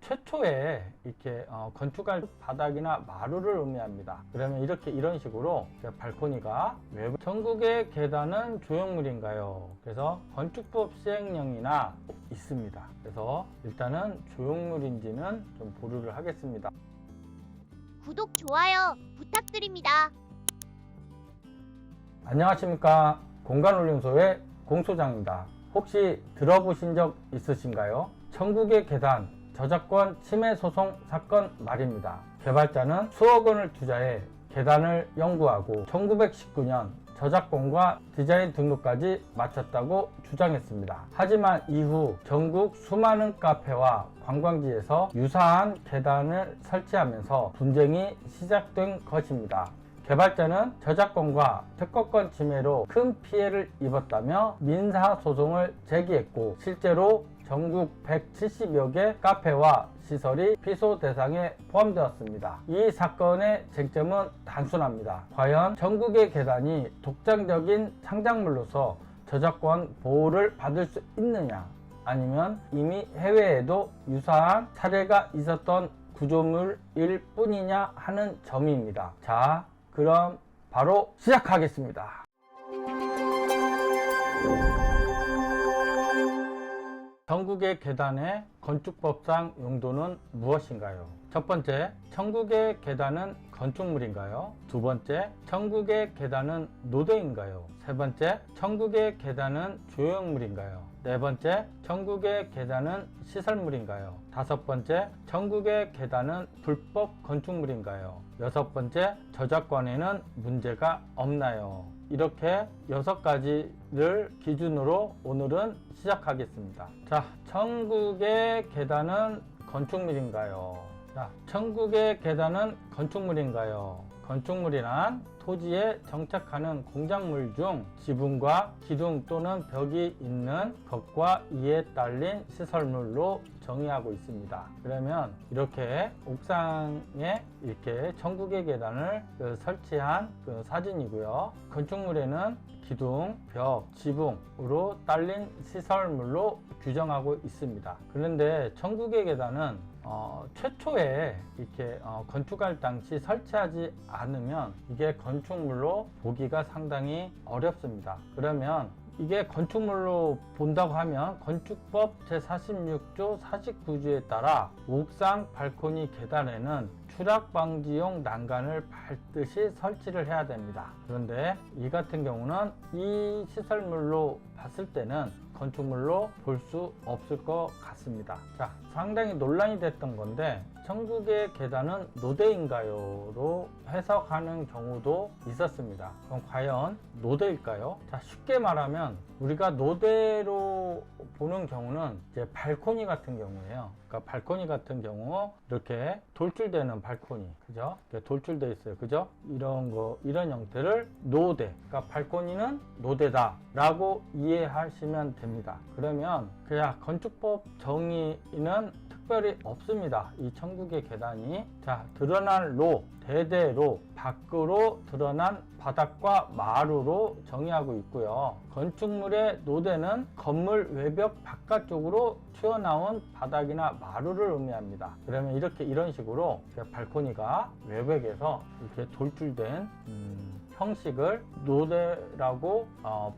최초에 이렇게 건축할 바닥이나 마루를 의미합니다. 그러면 이런 식으로 발코니가 외부 전국의 계단은 조형물인가요? 그래서 건축법 시행령이나 있습니다. 그래서 일단은 조형물인지는 좀 보류를 하겠습니다. 구독, 좋아요 부탁드립니다. 안녕하십니까, 공간훈련소의 공소장입니다. 혹시 들어보신 적 있으신가요? 천국의 계단 저작권 침해 소송 사건 말입니다. 개발자는 수억 원을 투자해 계단을 연구하고 1919년 저작권과 디자인 등록까지 마쳤다고 주장했습니다. 하지만 이후 전국 수많은 카페와 관광지에서 유사한 계단을 설치하면서 분쟁이 시작된 것입니다. 개발자는 저작권과 특허권 침해로 큰 피해를 입었다며 민사소송을 제기했고, 실제로 전국 170여 개 카페와 시설이 피소 대상에 포함되었습니다. 이 사건의 쟁점은 단순합니다. 과연 전국의 계단이 독창적인 창작물로서 저작권 보호를 받을 수 있느냐, 아니면 이미 해외에도 유사한 사례가 있었던 구조물일 뿐이냐 하는 점입니다. 자, 그럼 바로 시작하겠습니다. 천국의 계단의 건축법상 용도는 무엇인가요? 첫 번째, 천국의 계단은 건축물인가요? 두 번째, 천국의 계단은 노대인가요? 세 번째, 천국의 계단은 조형물인가요? 네 번째, 천국의 계단은 시설물인가요? 다섯 번째, 천국의 계단은 불법 건축물인가요? 여섯 번째, 저작권에는 문제가 없나요? 이렇게 6가지를 기준으로 오늘은 시작하겠습니다. 자, 천국의 계단은 건축물인가요? 자, 천국의 계단은 건축물인가요? 건축물이란 토지에 정착하는 공작물 중 지붕과 기둥 또는 벽이 있는 것과 이에 딸린 시설물로 정의하고 있습니다. 그러면 이렇게 옥상에 이렇게 천국의 계단을 설치한 사진이고요. 건축물에는 기둥, 벽, 지붕으로 딸린 시설물로 규정하고 있습니다. 그런데 천국의 계단은 최초에 이렇게 건축할 당시 설치하지 않으면 이게 건축물로 보기가 상당히 어렵습니다. 그러면 이게 건축물로 본다고 하면 건축법 제46조 49조에 따라 옥상 발코니 계단에는 추락방지용 난간을 밟듯이 설치를 해야 됩니다. 그런데 이 같은 경우는 이 시설물로 봤을 때는 건축물로 볼 수 없을 것 같습니다. 자, 상당히 논란이 됐던 건데 천국의 계단은 노대인가요? 로 해석하는 경우도 있었습니다. 그럼 과연 노대일까요? 자, 쉽게 말하면 우리가 노대로 보는 경우는 이제 발코니 같은 경우예요. 그러니까 발코니 같은 경우 이렇게 돌출되는 발코니, 그죠? 돌출되어 있어요, 그죠? 이런 형태를 노대, 그러니까 발코니는 노대다라고 이해하시면 됩니다. 그러면 그냥 건축법 정의는 특별히 없습니다. 이 천국의 계단이. 자, 드러난 로, 대대로, 밖으로 드러난 바닥과 마루로 정의하고 있고요. 건축물의 노대는 건물 외벽 바깥쪽으로 튀어나온 바닥이나 마루를 의미합니다. 그러면 이런 식으로 발코니가 외벽에서 이렇게 돌출된 형식을 노대라고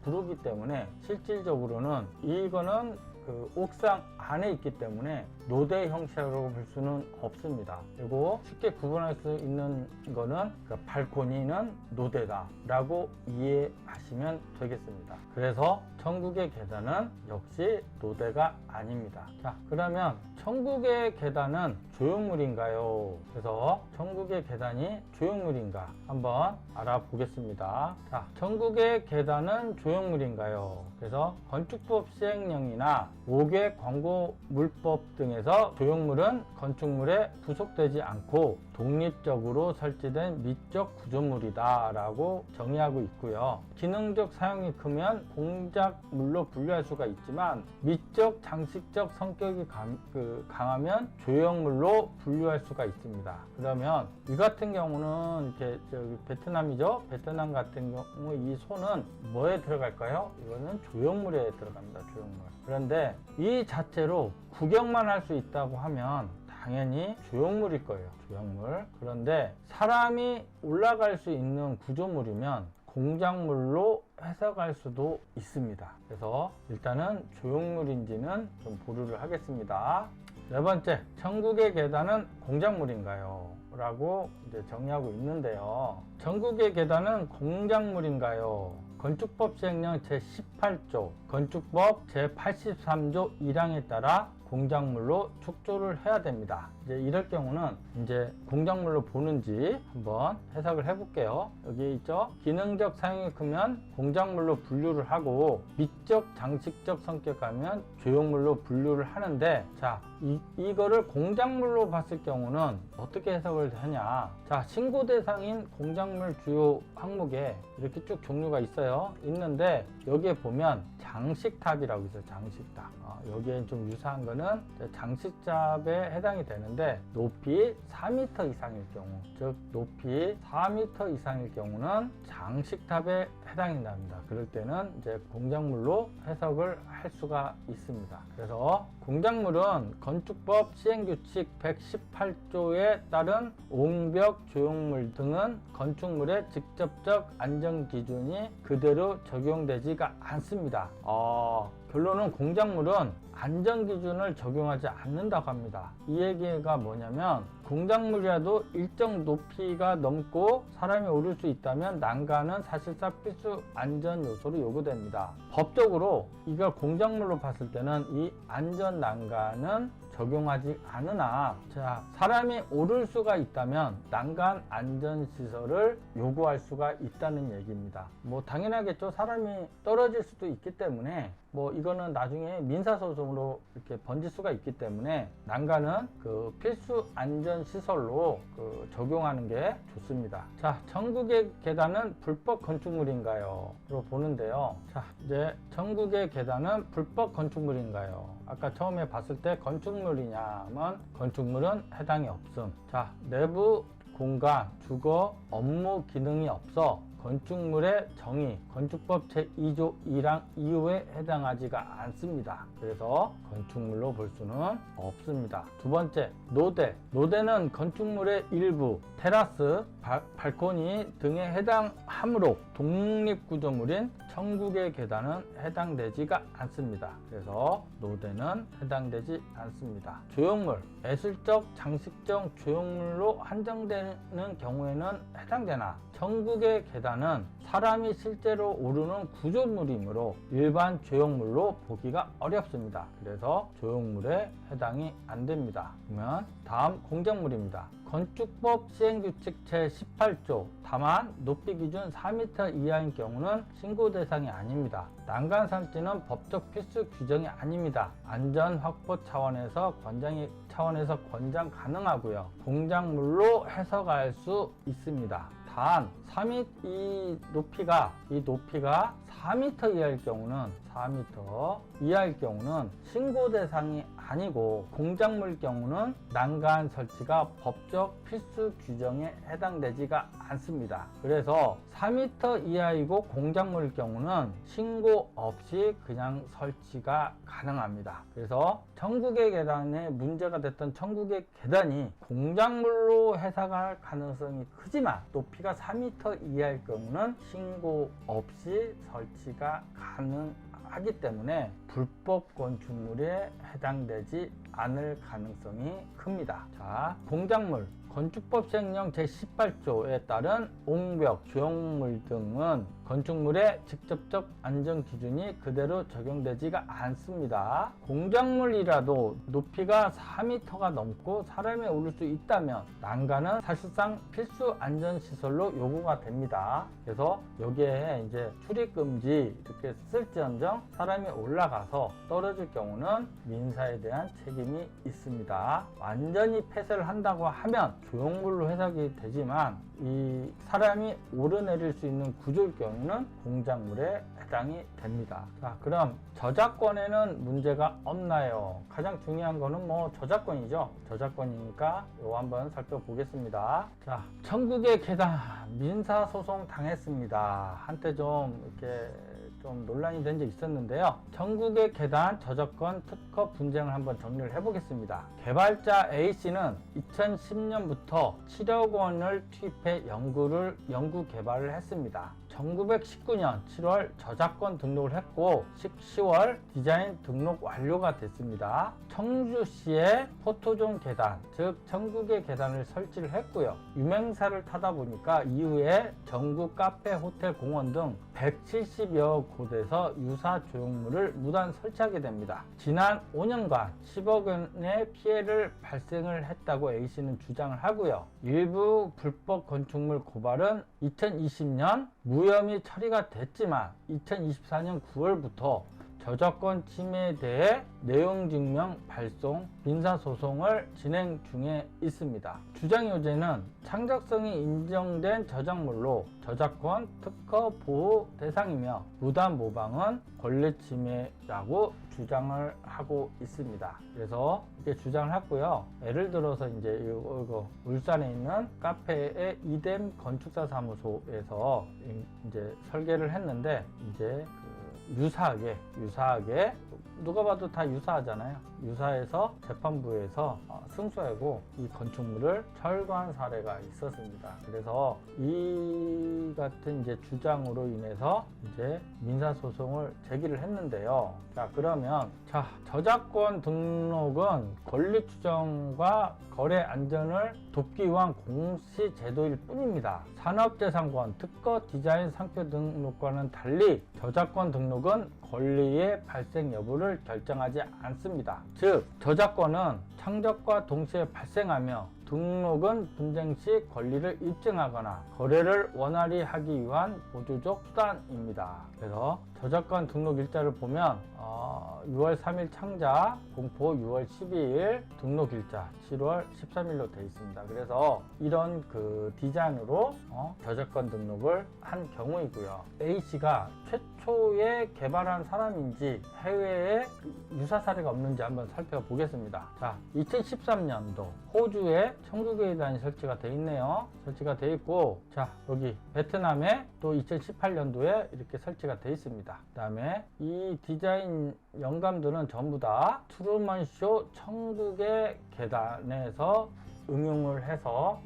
부르기 때문에 실질적으로는 이거는 옥상 안에 있기 때문에 노대 형식으로 볼 수는 없습니다. 그리고 쉽게 구분할 수 있는 거는 발코니는 노대다 라고 이해하시면 되겠습니다. 그래서 천국의 계단은 역시 노대가 아닙니다. 자, 그러면 천국의 계단은 조형물인가요? 그래서 천국의 계단이 조형물인가 한번 알아보겠습니다. 자, 천국의 계단은 조형물인가요? 그래서 건축법 시행령이나 5개 광고물법 등에서 조형물은 건축물에 부속되지 않고 독립적으로 설치된 미적 구조물이다 라고 정의하고 있고요. 기능적 사용이 크면 공작물로 분류할 수가 있지만 미적 장식적 성격이 강하면 조형물로 분류할 수가 있습니다. 그러면 이 같은 경우는 이렇게 베트남이죠. 베트남 같은 경우 이 소는 뭐에 들어갈까요? 이거는 조형물에 들어갑니다. 조형물. 그런데 이 자체로 구경만 할 수 있다고 하면 당연히 조형물일 거예요. 조형물. 그런데 사람이 올라갈 수 있는 구조물이면 공작물로 해석할 수도 있습니다. 그래서 일단은 조형물인지는 좀 보류를 하겠습니다. 네 번째, 천국의 계단은 공작물인가요? 라고 이제 정의하고 있는데요. 천국의 계단은 공작물인가요? 건축법 시행령 제18조, 건축법 제83조 1항에 따라 공작물로 축조를 해야 됩니다. 이제 이럴 경우는 이제 공작물로 보는지 한번 해석을 해볼게요. 여기 있죠. 기능적 사용이 크면 공작물로 분류를 하고 미적, 장식적 성격하면 조형물로 분류를 하는데, 자, 이거를 공작물로 봤을 경우는 어떻게 해석을 하냐. 자, 신고 대상인 공작물 주요 항목에 이렇게 쭉 종류가 있는데 여기에 보면 장식탑이라고 있어요. 장식탑. 여기에 좀 유사한 거는 장식탑에 해당이 되는데, 높이 4m 이상일 경우, 즉 높이 4m 이상일 경우는 장식탑에 해당이 납니다. 그럴 때는 이제 공작물로 해석을 할 수가 있습니다. 그래서 공작물은 건축법 시행규칙 118조에 따른 옹벽, 조형물 등은 건축물의 직접적 안전 기준이 그대로 적용되지가 않습니다. 결론은 공작물은 안전 기준을 적용하지 않는다고 합니다. 이 얘기가 뭐냐면, 공작물이라도 일정 높이가 넘고 사람이 오를 수 있다면 난간은 사실상 필수 안전 요소로 요구됩니다. 법적으로 이걸 공작물로 봤을 때는 이 안전 난간은 적용하지 않으나, 자, 사람이 오를 수가 있다면 난간 안전시설을 요구할 수가 있다는 얘기입니다. 뭐 당연하겠죠. 사람이 떨어질 수도 있기 때문에 뭐 이거는 나중에 민사소송으로 이렇게 번질 수가 있기 때문에 난간은 그 필수 안전시설로 적용하는 게 좋습니다. 자, 천국의 계단은 불법 건축물인가요? 로 보는데요. 자, 이제 천국의 계단은 불법 건축물인가요? 아까 처음에 봤을 때 건축물이냐면 건축물은 해당이 없음. 자, 내부 공간, 주거, 업무 기능이 없어 건축물의 정의, 건축법 제2조 1항 이후에 해당하지가 않습니다. 그래서 건축물로 볼 수는 없습니다. 두 번째, 노대. 노대는 건축물의 일부, 테라스, 발코니 등에 해당하므로 독립구조물인 천국의 계단은 해당되지가 않습니다. 그래서 노대는 해당되지 않습니다. 조형물, 예술적, 장식적 조형물로 한정되는 경우에는 해당되나, 천국의 계단은 사람이 실제로 오르는 구조물이므로 일반 조형물로 보기가 어렵습니다. 그래서 조형물에 해당이 안 됩니다. 그러면 다음 공작물입니다. 건축법 시행규칙 제18조, 다만 높이 기준 4m 이하인 경우는 신고 대상이 아닙니다. 난간 설치는 법적 필수 규정이 아닙니다. 안전 확보 차원에서 권장 가능하고요. 공작물로 해석할 수 있습니다. 단 3m 이 높이가 4m 이하일 경우는 신고 대상이 아니고, 공작물 경우는 난간 설치가 법적 필수 규정에 해당되지가 않습니다. 그래서 4m 이하이고 공작물 경우는 신고 없이 그냥 설치가 가능합니다. 그래서 천국의 계단에 문제가 됐던 천국의 계단이 공작물로 해석할 가능성이 크지만 높이가 4m 이하일 경우는 신고 없이 설치가 가능하기 때문에 불법 건축물에 해당되지 않을 가능성이 큽니다. 자, 공작물, 건축법 시행령 제18조에 따른 옹벽, 조형물 등은 건축물의 직접적 안전 기준이 그대로 적용되지가 않습니다. 공작물이라도 높이가 4m가 넘고 사람이 오를 수 있다면 난간은 사실상 필수 안전시설로 요구가 됩니다. 그래서 여기에 이제 출입금지 이렇게 쓸지언정 사람이 올라가서 떨어질 경우는 민사에 대한 책임이 있습니다. 완전히 폐쇄를 한다고 하면 조형물로 해석이 되지만 이 사람이 오르내릴 수 있는 구조일 경우는 공작물에 해당이 됩니다. 자, 그럼 저작권에는 문제가 없나요? 가장 중요한 거는 뭐 저작권이죠. 저작권이니까 이거 한번 살펴보겠습니다. 자, 천국의 계단 민사소송 당했습니다. 한때 좀 이렇게 좀 논란이 된 적 있었는데요. 전국의 계단 저작권 특허 분쟁을 한번 정리를 해보겠습니다. 개발자 A씨는 2010년부터 7억 원을 투입해 연구 개발을 했습니다. 1919년 7월 저작권 등록을 했고 10월 디자인 등록 완료가 됐습니다. 청주시의 포토존 계단, 즉 전국의 계단을 설치를 했고요. 유명사를 타다 보니까 이후에 전국 카페, 호텔, 공원 등 170여 곳에서 유사 조형물을 무단 설치하게 됩니다. 지난 5년간 10억 원의 피해를 발생을 했다고 A씨는 주장을 하고요. 일부 불법 건축물 고발은 2020년 무혐의 처리가 됐지만 2024년 9월부터 저작권 침해에 대해 내용 증명 발송 민사소송을 진행 중에 있습니다. 주장 요제는 창작성이 인정된 저작물로 저작권 특허 보호 대상이며 무단 모방은 권리 침해라고 주장을 하고 있습니다. 그래서 이렇게 주장을 했고요. 예를 들어서 이제 이거 울산에 있는 카페의 이뎀 건축사 사무소에서 이제 설계를 했는데 이제 유사하게 누가 봐도 다 유사하잖아요. 유사해서 재판부에서 승소하고 이 건축물을 철거한 사례가 있었습니다. 그래서 이 같은 이제 주장으로 인해서 이제 민사소송을 제기를 했는데요. 자, 그러면 저작권 등록은 권리 추정과 거래 안전을 돕기 위한 공시 제도일 뿐입니다. 산업재산권, 특허, 디자인, 상표 등록과는 달리 저작권 등록은 권리의 발생 여부를 결정하지 않습니다. 즉, 저작권은 창작과 동시에 발생하며 등록은 분쟁 시 권리를 입증하거나 거래를 원활히 하기 위한 보조적 수단입니다. 그래서 저작권 등록 일자를 보면 6월 3일 창작, 공포 6월 12일, 등록 일자 7월 13일로 되어 있습니다. 그래서 이런 그 디자인으로 저작권 등록을 한 경우이고요. A씨가 최초에 개발한 사람인지 해외에 유사 사례가 없는지 한번 살펴보겠습니다. 자, 2013년도 호주에 천국의 계단이 설치가 되어 있네요. 설치가 되어 있고, 자, 여기 베트남에 또 2018년도에 이렇게 설치가 되어 있습니다. 그 다음에 이 디자인 영감들은 전부 다 트루먼쇼 천국의 계단에서 응용을 해서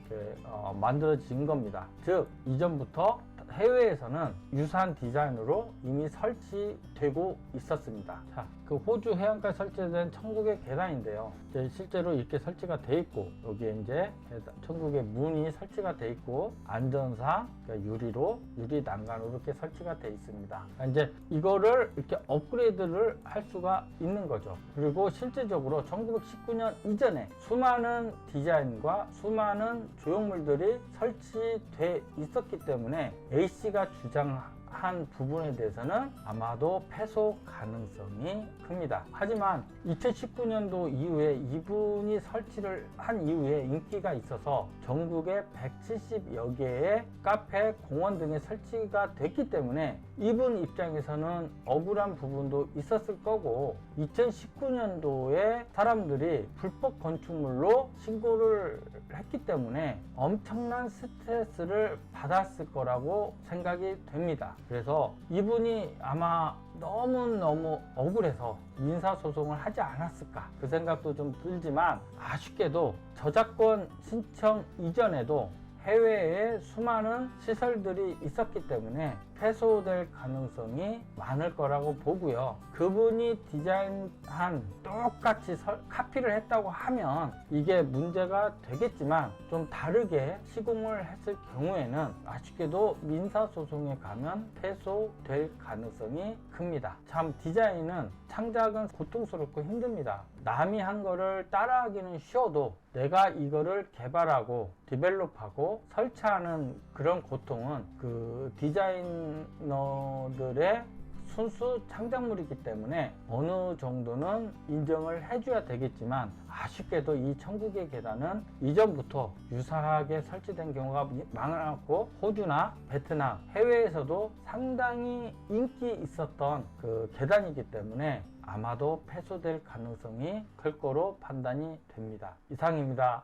만들어진 겁니다. 즉, 이전부터 해외에서는 유사한 디자인으로 이미 설치되고 있었습니다. 자, 그 호주 해안가에 설치된 천국의 계단인데요. 이제 실제로 이렇게 설치가 돼 있고, 여기에 이제 천국의 문이 설치가 돼 있고, 안전상 그러니까 유리 난간으로 이렇게 설치가 돼 있습니다. 이제 이거를 이렇게 업그레이드를 할 수가 있는 거죠. 그리고 실제적으로 1919년 이전에 수많은 디자인과 수많은 조형물들이 설치돼 있었기 때문에 A씨가 주장한 부분에 대해서는 아마도 패소 가능성이 큽니다. 하지만 2019년도 이후에 이분이 설치를 한 이후에 인기가 있어서 전국에 170여 개의 카페, 공원 등에 설치가 됐기 때문에 이분 입장에서는 억울한 부분도 있었을 거고, 2019년도에 사람들이 불법 건축물로 신고를 했기 때문에 엄청난 스트레스를 받았을 거라고 생각이 됩니다. 그래서 이분이 아마 너무너무 억울해서 민사소송을 하지 않았을까, 그 생각도 좀 들지만, 아쉽게도 저작권 신청 이전에도 해외에 수많은 시설들이 있었기 때문에 패소될 가능성이 많을 거라고 보고요. 그분이 디자인한 똑같이 카피를 했다고 하면 이게 문제가 되겠지만, 좀 다르게 시공을 했을 경우에는 아쉽게도 민사소송에 가면 패소될 가능성이 큽니다. 참, 디자인은 창작은 고통스럽고 힘듭니다. 남이 한 거를 따라하기는 쉬워도 내가 이거를 개발하고 디벨롭하고 설치하는 그런 고통은 그 디자이너들의 순수 창작물이기 때문에 어느 정도는 인정을 해줘야 되겠지만, 아쉽게도 이 천국의 계단은 이전부터 유사하게 설치된 경우가 많았고, 호주나 베트남, 해외에서도 상당히 인기 있었던 그 계단이기 때문에 아마도 패소될 가능성이 클 거로 판단이 됩니다. 이상입니다.